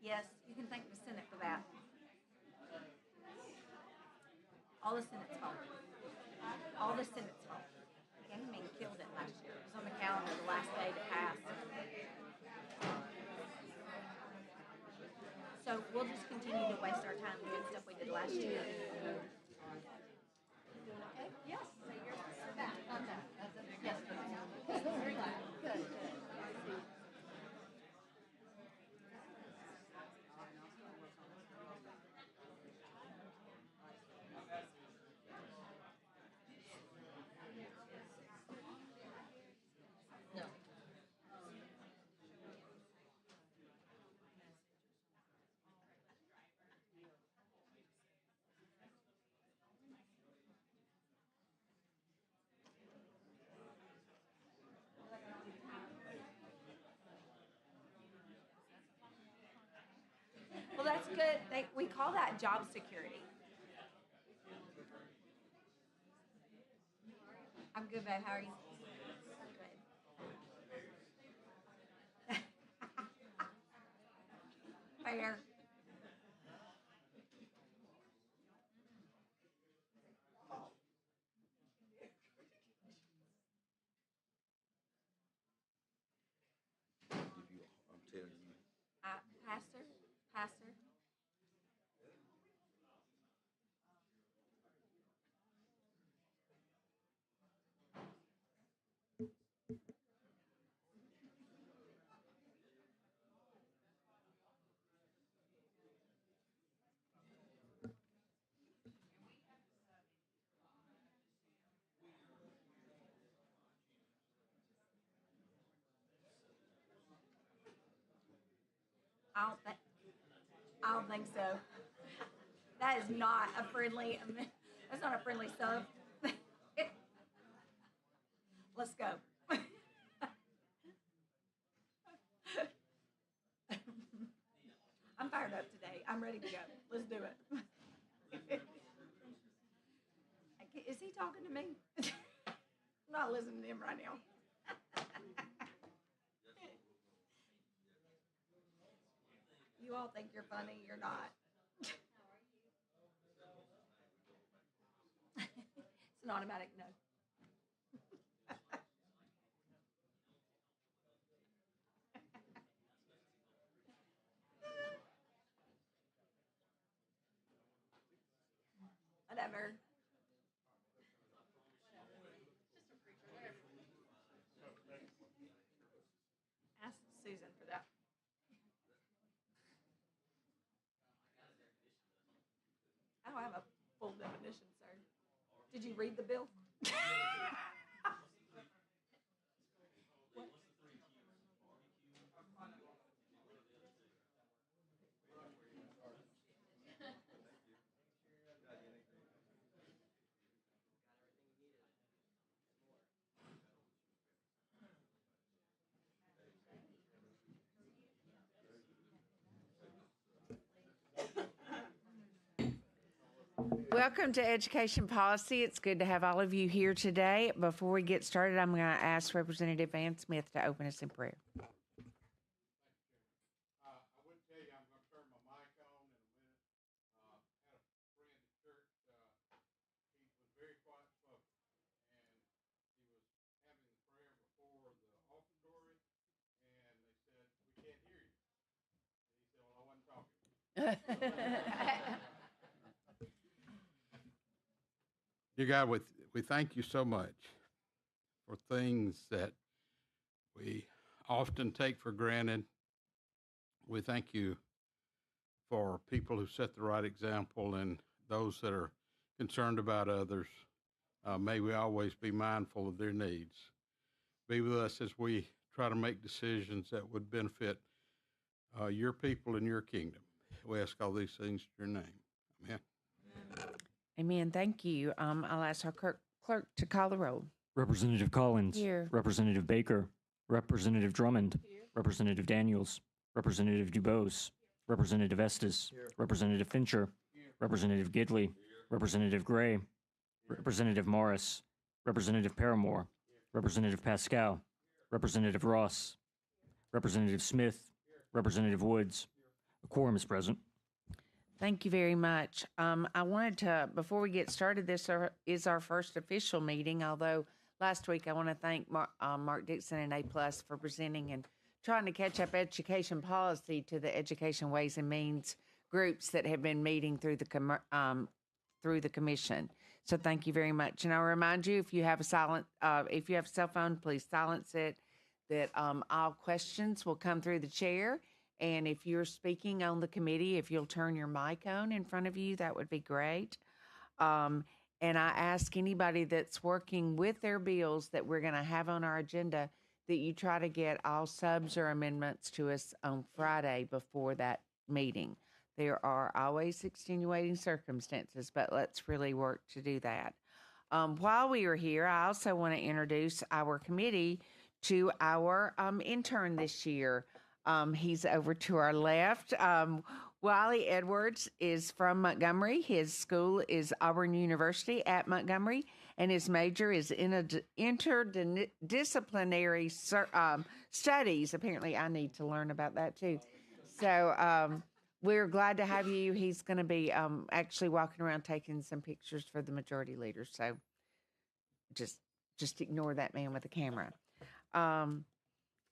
Yes, you can thank the Senate for that. All the Senate's fault. All the Senate's fault. Gaming killed it last year. It was on the calendar the last day to pass. So we'll just continue to waste our time doing stuff we did last year. Okay? Yes. So you're back on that. Yes. Very good. Good. No. Well, that's good. We call that job security. I'm good, babe. How are you? Good. Fair. I'm telling you. Pastor? Pastor? I don't think. I don't think so. That is not a friendly. That's not a friendly sub. Let's go. I'm fired up today. I'm ready to go. Let's do it. Is he talking to me? I'm not listening to him right now. You all think you're funny. You're not. It's an automatic no. Whatever. Ask Susan for that. I don't have a full definition, sir. Did you read the bill? Welcome to Education Policy. It's good to have all of you here today. Before we get started, I'm going to ask Representative Van Smith to open us in prayer. I would tell you I'm going to turn my mic on in a minute. Had a friend at church. He was very quiet spoken, and he was having the prayer before the offertory, and they said, "We can't hear you." And he said, "Well, I wasn't talking." Dear God, we thank you so much for things that we often take for granted. We thank you for people who set the right example and those that are concerned about others. May we always be mindful of their needs. Be with us as we try to make decisions that would benefit your people and your kingdom. We ask all these things in your name. Amen. Amen. Thank you. I'll ask our clerk to call the roll. Representative Collins. Here. Representative Baker. Representative Drummond. Here. Representative Daniels. Representative DuBose. Representative Estes. Here. Representative Fincher. Here. Representative Gidley. Here. Representative Gray. Here. Representative Morris. Representative Paramore. Here. Representative Pascal. Here. Representative Ross. Representative Smith. Here. Representative Woods. Here. A quorum is present. Thank you very much. I wanted to, before we get started, this is our first official meeting, although last week I want to thank Mark Dixon and A+ for presenting and trying to catch up education policy to the Education Ways and Means groups that have been meeting through the commission. So thank you very much. And I'll remind you, if you have a cell phone, please silence it, that all questions will come through the chair. And if you're speaking on the committee, if you'll turn your mic on in front of you, that would be great. And I ask anybody that's working with their bills that we're going to have on our agenda that you try to get all subs or amendments to us on Friday before that meeting. There are always extenuating circumstances, but let's really work to do that. While we are here, I also want to introduce our committee to our intern this year. He's over to our left. Wiley Edwards is from Montgomery. His school is Auburn University at Montgomery, and his major is in interdisciplinary studies. Apparently, I need to learn about that too. So we're glad to have you. He's going to be actually walking around taking some pictures for the majority leaders. So just ignore that man with the camera.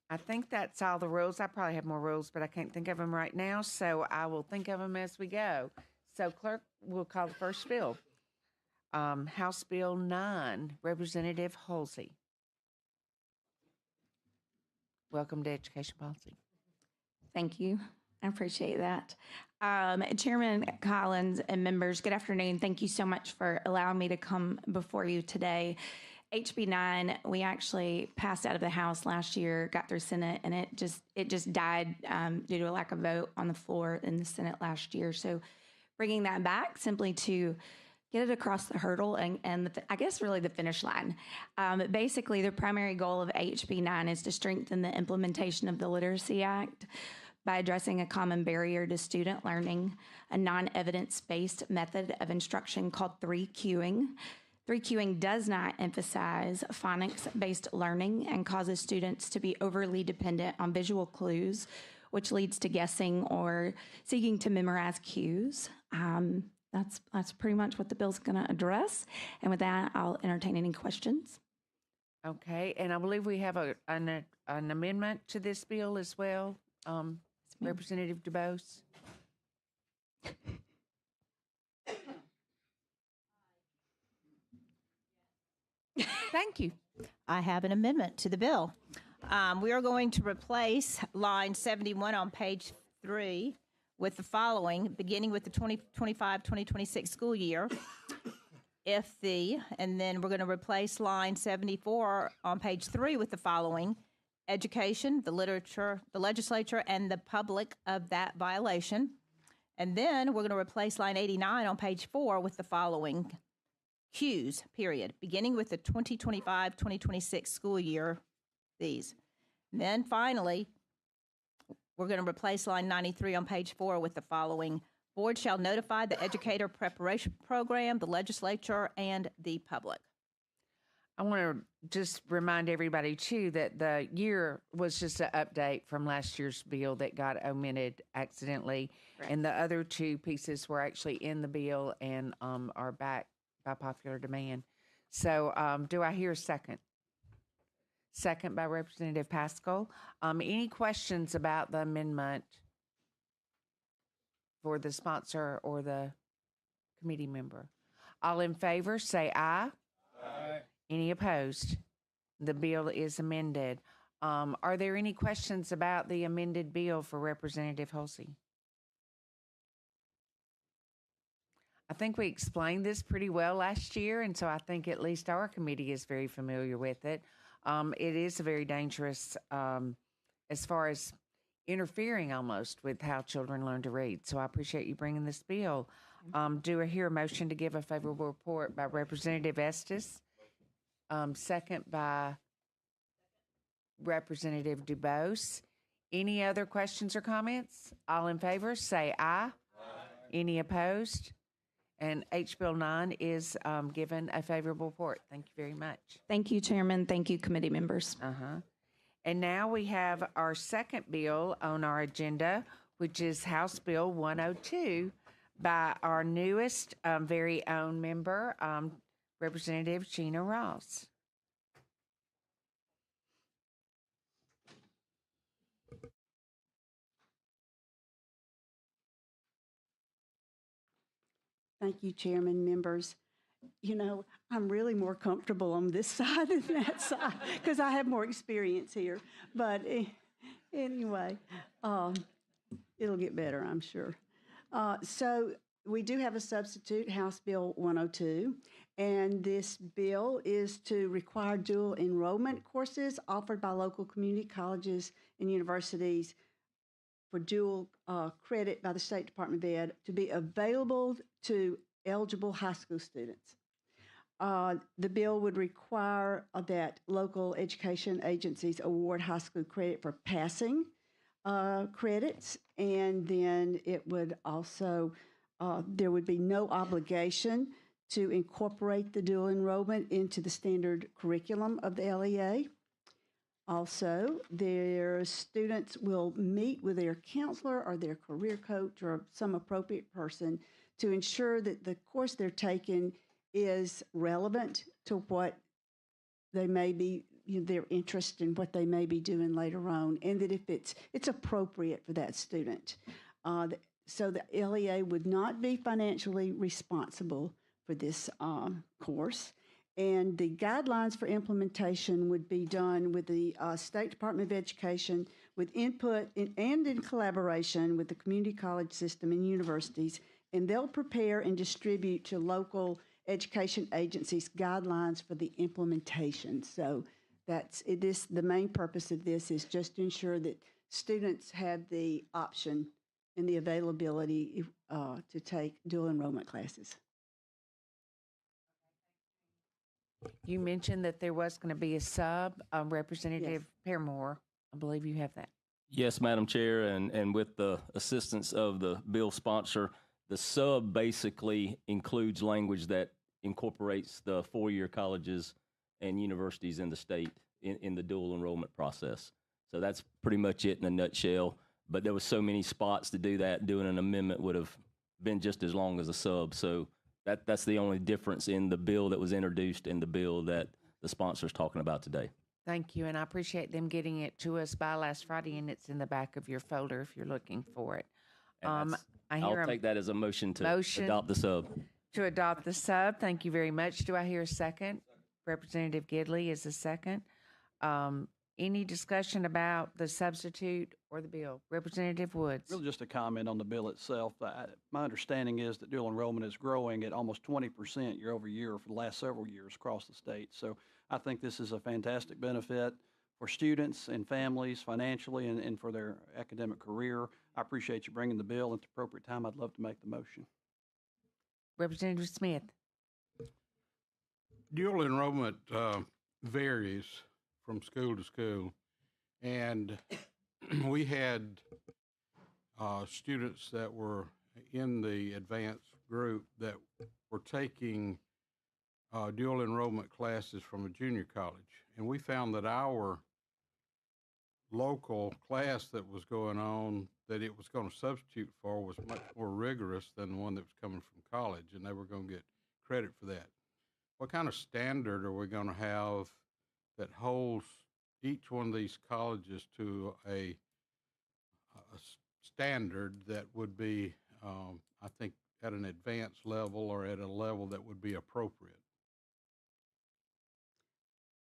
I think that's all the rules. I probably have more rules, but I can't think of them right now, so I will think of them as we go. So, clerk, we'll call the first bill. House Bill 9, Representative Hulsey. Welcome to Education Policy. Thank you. I appreciate that. Chairman Collins and members, good afternoon. Thank you so much for allowing me to come before you today. HB 9, we actually passed out of the House last year, got through Senate, and it just died due to a lack of vote on the floor in the Senate last year. So bringing that back simply to get it across the hurdle and I guess really the finish line. Basically, the primary goal of HB 9 is to strengthen the implementation of the Literacy Act by addressing a common barrier to student learning, a non-evidence-based method of instruction called 3Qing. 3Qing does not emphasize phonics-based learning and causes students to be overly dependent on visual clues, which leads to guessing or seeking to memorize cues. That's pretty much what the bill's going to address. And with that, I'll entertain any questions. Okay, and I believe we have an amendment to this bill as well. Representative DuBose. Thank you. I have an amendment to the bill. We are going to replace line 71 on page 3 with the following, beginning with the 2025-2026 school year. And then we're going to replace line 74 on page 3 with the following, education, the literature, the legislature, and the public of that violation. And then we're going to replace line 89 on page 4 with the following, cues, period, beginning with the 2025-2026 school year, these. And then finally, we're going to replace line 93 on page 4 with the following, board shall notify the educator preparation program, the legislature, and the public. I want to just remind everybody, too, that the year was just an update from last year's bill that got omitted accidentally. Right. And the other two pieces were actually in the bill and are back by popular demand. So do I hear a second? Second by Representative Pascal. Any questions about the amendment for the sponsor or the committee member? All in favor, say aye. Aye. Any opposed? The bill is amended. Are there any questions about the amended bill for Representative Hulsey? I think we explained this pretty well last year, and so I think at least our committee is very familiar with it. It is very dangerous as far as interfering almost with how children learn to read. So I appreciate you bringing this bill. Do I hear a motion to give a favorable report by Representative Estes? Second by Representative DuBose. Any other questions or comments? All in favor, say aye. Aye. Any opposed? And H Bill 9 is given a favorable report. Thank you very much. Thank you, Chairman. Thank you, committee members. And now we have our second bill on our agenda, which is House Bill 102 by our newest very own member, Representative Gina Ross. Thank you, Chairman, members. You know, I'm really more comfortable on this side than that side because I have more experience here. But anyway, it'll get better, I'm sure. So we do have a substitute, House Bill 102, and this bill is to require dual enrollment courses offered by local community colleges and universities for dual credit by the State Department of Ed to be available to eligible high school students. The bill would require that local education agencies award high school credit for passing credits, and then it would also, there would be no obligation to incorporate the dual enrollment into the standard curriculum of the LEA. Also, their students will meet with their counselor or their career coach or some appropriate person to ensure that the course they're taking is relevant to what they may be, their interest in what they may be doing later on, and that if it's appropriate for that student. So the LEA would not be financially responsible for this course. And the guidelines for implementation would be done with the State Department of Education with input and in collaboration with the community college system and universities, and they'll prepare and distribute to local education agencies guidelines for the implementation. So that's it. The main purpose of this is just to ensure that students have the option and the availability to take dual enrollment classes. You mentioned that there was going to be a sub, Representative Paramore. I believe you have that. Yes, Madam Chair, and with the assistance of the bill sponsor, the sub basically includes language that incorporates the four-year colleges and universities in the state in the dual enrollment process. So that's pretty much it in a nutshell. But there was so many spots to do that. Doing an amendment would have been just as long as a sub. So that's the only difference in the bill that was introduced and the bill that the sponsor is talking about today. Thank you, and I appreciate them getting it to us by last Friday, and it's in the back of your folder if you're looking for it. I'll take that as a motion to adopt the sub. To adopt the sub. Thank you very much. Do I hear a second? Representative Gidley is a second. Any discussion about the substitute or the bill? Representative Woods. Really just a comment on the bill itself. My understanding is that dual enrollment is growing at almost 20% year over year for the last several years across the state. So I think this is a fantastic benefit for students and families financially and for their academic career. I appreciate you bringing the bill at the appropriate time. I'd love to make the motion. Representative Smith. Dual enrollment varies from school to school, and we had students that were in the advanced group that were taking dual enrollment classes from a junior college, and we found that our local class that was going on that it was going to substitute for was much more rigorous than the one that was coming from college, and they were going to get credit for that. What kind of standard are we going to have that holds each one of these colleges to a standard that would be, I think, at an advanced level or at a level that would be appropriate?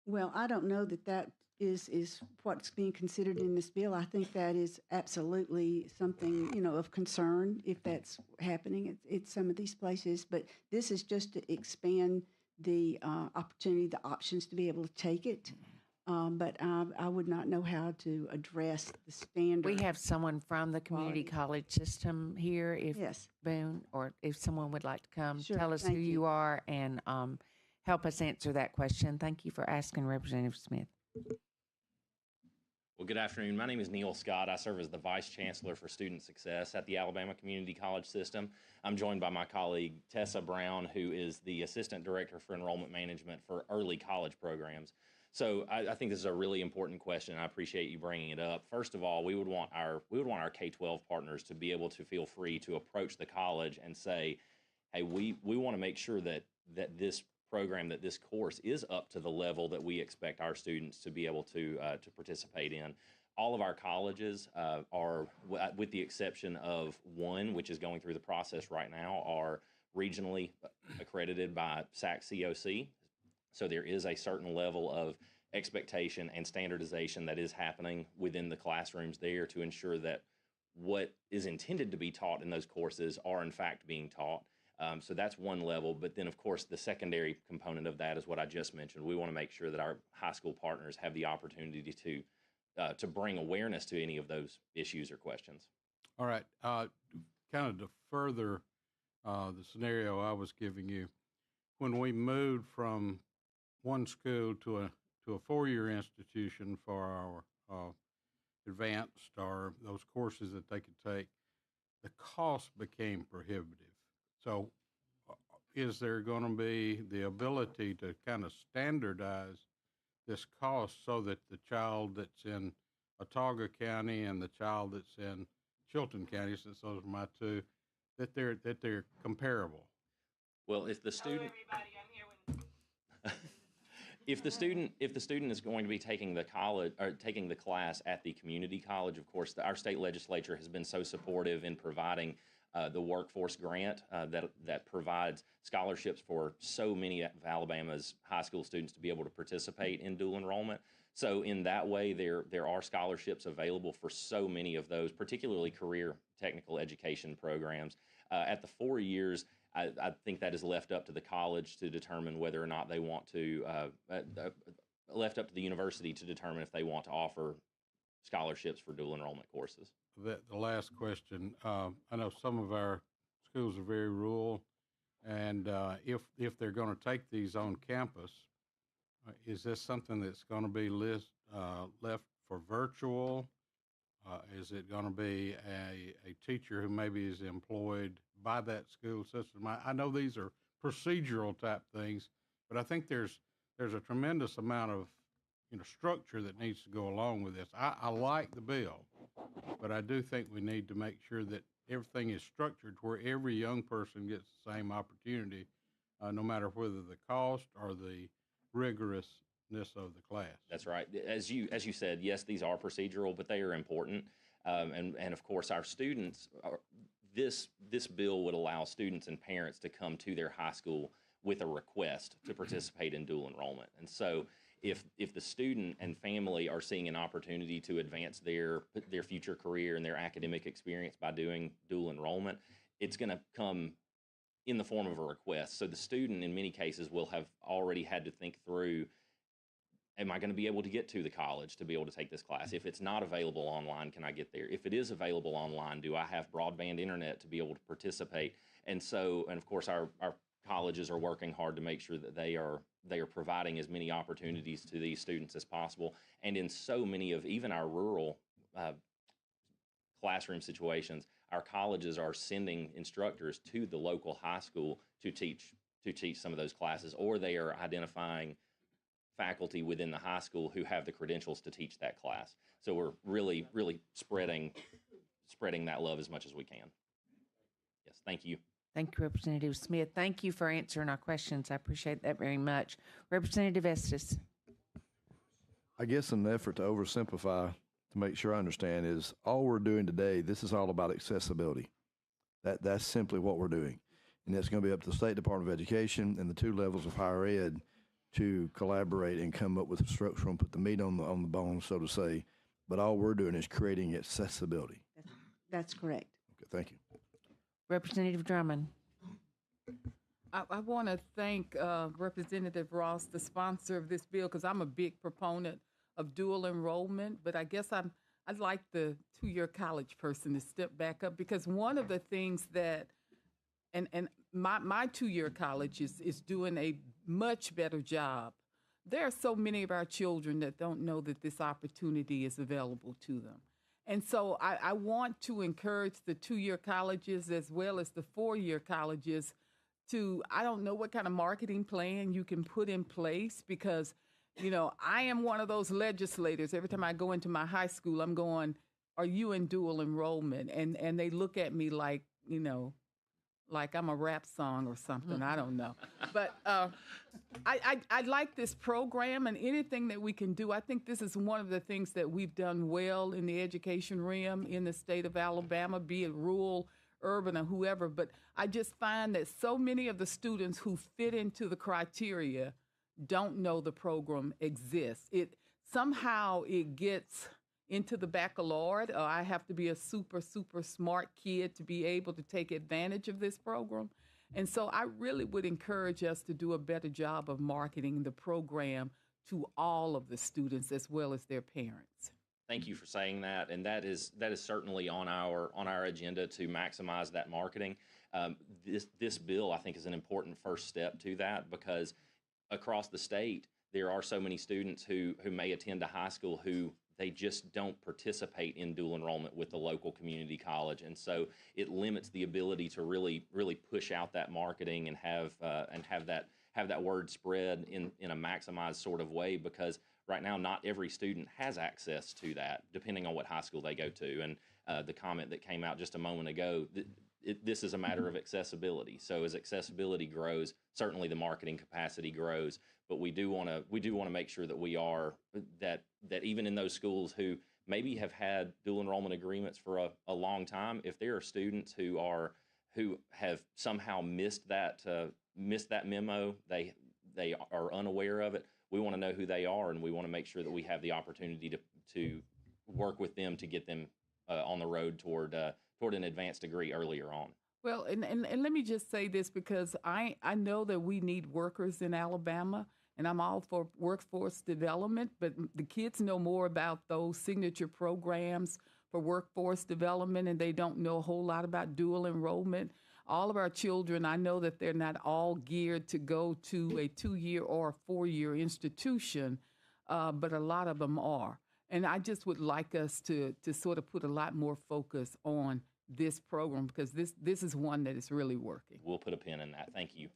Well, I don't know that is what's being considered in this bill. I think that is absolutely something, of concern if that's happening at some of these places. But this is just to expand the opportunity, the options to be able to take it. But I would not know how to address the standard. We have someone from the community college system here. If Yes. Boone, or if someone would like to come, Sure, tell us who thank you. you are and help us answer that question. Thank you for asking, Representative Smith. Well, good afternoon. My name is Neil Scott. I serve as the Vice Chancellor for Student Success at the Alabama Community College System. I'm joined by my colleague, Tessa Brown, who is the Assistant Director for Enrollment Management for Early College Programs. So I think this is a really important question. I appreciate you bringing it up. First of all, we would want our K-12 partners to be able to feel free to approach the college and say, hey, we want to make sure that this program, that this course is up to the level that we expect our students to be able to participate in. All of our colleges are, with the exception of one, which is going through the process right now, are regionally accredited by SAC-COC. So there is a certain level of expectation and standardization that is happening within the classrooms there to ensure that what is intended to be taught in those courses are in fact being taught. So that's one level. But then, of course, the secondary component of that is what I just mentioned. We want to make sure that our high school partners have the opportunity to bring awareness to any of those issues or questions. All right. Kind of to further the scenario I was giving you, when we moved from one school to a four-year institution for our advanced or those courses that they could take, the cost became prohibitive. So is there going to be the ability to kind of standardize this cost so that the child that's in Autauga County and the child that's in Chilton County, since those are my two, that they're comparable? Well, if the student if the student is going to be taking the class at the community college, of course, our state legislature has been so supportive in providing the workforce grant that provides scholarships for so many of Alabama's high school students to be able to participate in dual enrollment. So in that way, there are scholarships available for so many of those, particularly career technical education programs. At the 4 years, I think that is left up to the college to determine whether or not they want to, left up to the university to determine if they want to offer scholarships for dual enrollment courses. The last question, I know some of our schools are very rural, and if they're going to take these on campus, is this something that's going to be left for virtual? Is it going to be a teacher who maybe is employed by that school system? I know these are procedural type things, but I think there's a tremendous amount of structure that needs to go along with this. I like the bill, but I do think we need to make sure that everything is structured where every young person gets the same opportunity, no matter whether the cost or the rigorousness of the class. That's right. As you said, yes, these are procedural, but they are important. And of course, our students, this bill would allow students and parents to come to their high school with a request to participate in dual enrollment. And so if the student and family are seeing an opportunity to advance their future career and their academic experience by doing dual enrollment, it's going to come in the form of a request. So the student, in many cases, will have already had to think through, am I going to be able to get to the college to be able to take this class? If it's not available online, can I get there? If it is available online, do I have broadband internet to be able to participate? And of course, our colleges are working hard to make sure that they are providing as many opportunities to these students as possible. And in so many of even our rural classroom situations, our colleges are sending instructors to the local high school to teach some of those classes, or they are identifying faculty within the high school who have the credentials to teach that class. So we're really, really spreading that love as much as we can. Yes, thank you. Thank you, Representative Smith. Thank you for answering our questions. I appreciate that very much. Representative Estes. I guess in an effort to oversimplify, to make sure I understand, is all we're doing today, this is all about accessibility. That's simply what we're doing. And it's going to be up to the State Department of Education and the two levels of higher ed to collaborate and come up with a structure and put the meat on the bone, so to say. But all we're doing is creating accessibility. That's correct. Okay, thank you. Representative Drummond. I want to thank Representative Ross, the sponsor of this bill, because I'm a big proponent of dual enrollment, but I guess I'd like the two-year college person to step back up, because one of the things that, and my two-year college is doing a much better job. There are so many of our children that don't know that this opportunity is available to them. And so I want to encourage the two-year colleges as well as the four-year colleges to, I don't know what kind of marketing plan you can put in place, because I am one of those legislators. Every time I go into my high school, I'm going, are you in dual enrollment? And they look at me like, like I'm a rap song or something. I don't know. But I like this program and anything that we can do. I think this is one of the things that we've done well in the education realm in the state of Alabama, be it rural, urban, or whoever. But I just find that so many of the students who fit into the criteria don't know the program exists. Somehow it gets into the baccalaureate, or I have to be a super, super smart kid to be able to take advantage of this program. And so I really would encourage us to do a better job of marketing the program to all of the students as well as their parents. Thank you for saying that, and that is certainly on our agenda to maximize that marketing. This bill, I think, is an important first step to that, because across the state there are so many students who may attend a high school who they just don't participate in dual enrollment with the local community college, and so it limits the ability to really push out that marketing and have that word spread in a maximized sort of way, because right now not every student has access to that, depending on what high school they go to. And the comment that came out just a moment ago, this is a matter of accessibility. So as accessibility grows, certainly the marketing capacity grows. But we do want to make sure that that even in those schools who maybe have had dual enrollment agreements for a long time, if there are students who have somehow missed that memo, they are unaware of it, we want to know who they are, and we want to make sure that we have the opportunity to work with them to get them on the road toward an advanced degree earlier on. Well, and let me just say this, because I know that we need workers in Alabama, and I'm all for workforce development, but the kids know more about those signature programs for workforce development, and they don't know a whole lot about dual enrollment. All of our children, I know that they're not all geared to go to a 2-year or a 4-year institution, but a lot of them are. And I just would like us to sort of put a lot more focus on this program, because this is one that is really working. We'll put a pin in that. Thank you.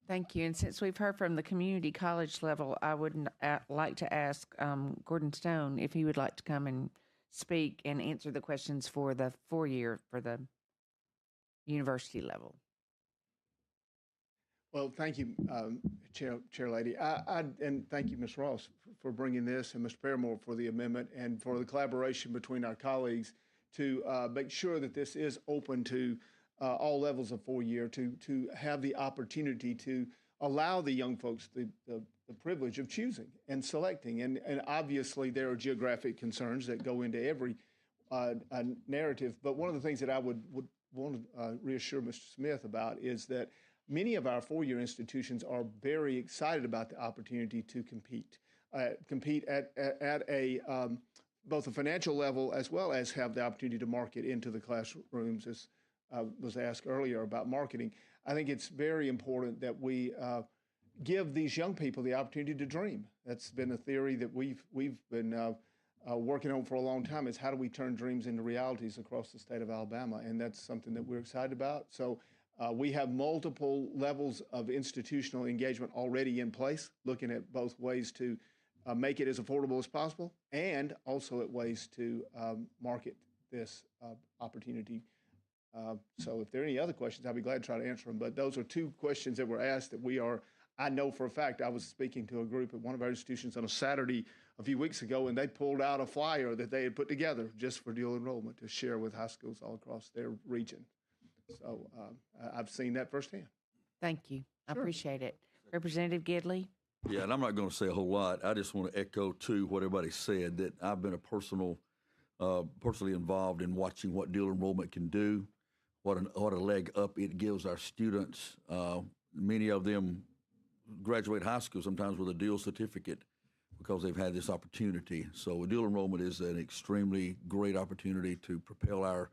Thank you. And since we've heard from the community college level, I would like to ask Gordon Stone if he would like to come and speak and answer the questions for the 4-year for the university level. Well, thank you, Chair Lady. And thank you, Ms. Ross, for bringing this, and Mr. Paramore for the amendment, and for the collaboration between our colleagues to make sure that this is open to all levels of 4-year, to have the opportunity to allow the young folks the privilege of choosing and selecting. And obviously there are geographic concerns that go into every narrative. But one of the things that I would want to reassure Mr. Smith about is that many of our 4-year institutions are very excited about the opportunity to compete at a both a financial level, as well as have the opportunity to market into the classrooms, as was asked earlier about marketing. I think it's very important that we give these young people the opportunity to dream. That's been a theory that we've been working on for a long time, is how do we turn dreams into realities across the state of Alabama? And that's something that we're excited about. So we have multiple levels of institutional engagement already in place, looking at both ways to make it as affordable as possible, and also at ways to market this opportunity. So if there are any other questions, I'll be glad to try to answer them. But those are 2 questions that were asked that I know for a fact. I was speaking to a group at one of our institutions on a Saturday a few weeks ago, and they pulled out a flyer that they had put together just for dual enrollment to share with high schools all across their region. So I've seen that firsthand. Thank you. I Sure. appreciate it. Representative Gidley? Yeah, and I'm not going to say a whole lot. I just want to echo, too, what everybody said, that I've been personally involved in watching what dual enrollment can do, what a leg up it gives our students. Many of them graduate high school sometimes with a dual certificate because they've had this opportunity. So dual enrollment is an extremely great opportunity to propel our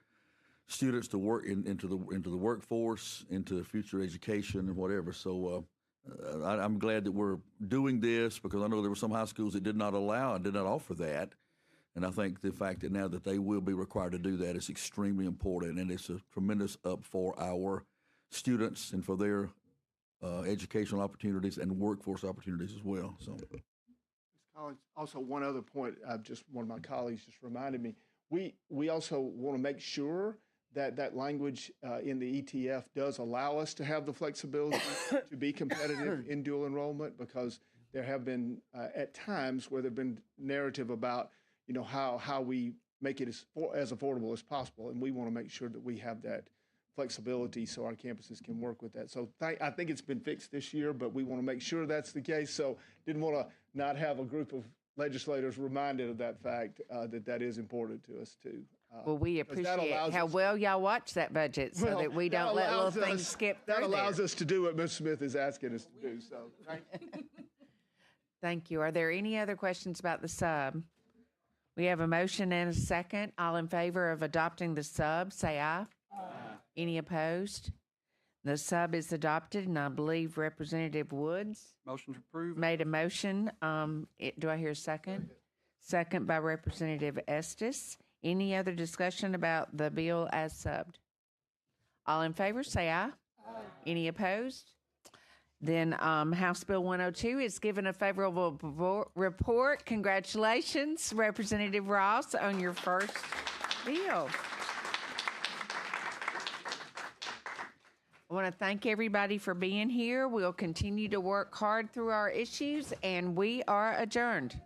students to work into the workforce, into future education and whatever. So I'm glad that we're doing this, because I know there were some high schools that did not allow and did not offer that. And I think the fact that now that they will be required to do that is extremely important, and it's a tremendous up for our students and for their educational opportunities and workforce opportunities as well. So, Collins, also one other point, just one of my colleagues just reminded me, we also want to make sure that that language in the ETF does allow us to have the flexibility to be competitive in dual enrollment, because there have been at times where there have been narrative about, you know, how we make it as affordable as possible, and we want to make sure that we have that flexibility so our campuses can work with that. So I think it's been fixed this year, but we want to make sure that's the case. So didn't want to not have a group of legislators reminded of that fact, that is important to us too. Well, we 'cause that appreciate allows how us- well y'all watch that budget so Well, that we that don't let little allows things us- skip That through allows there. us to do what Ms. Smith is asking us to do. So thank you. Thank you. Are there any other questions about the sub? We have a motion and a second. All in favor of adopting the sub, say aye. Aye. Any opposed? The sub is adopted, and I believe Representative Woods Motion to approve. made a motion. Do I hear a second? Second by Representative Estes. Any other discussion about the bill as subbed? All in favor, say aye. Aye. Any opposed? Then House Bill 102 is given a favorable report. Congratulations, Representative Ross, on your first bill. I want to thank everybody for being here. We'll continue to work hard through our issues, and we are adjourned.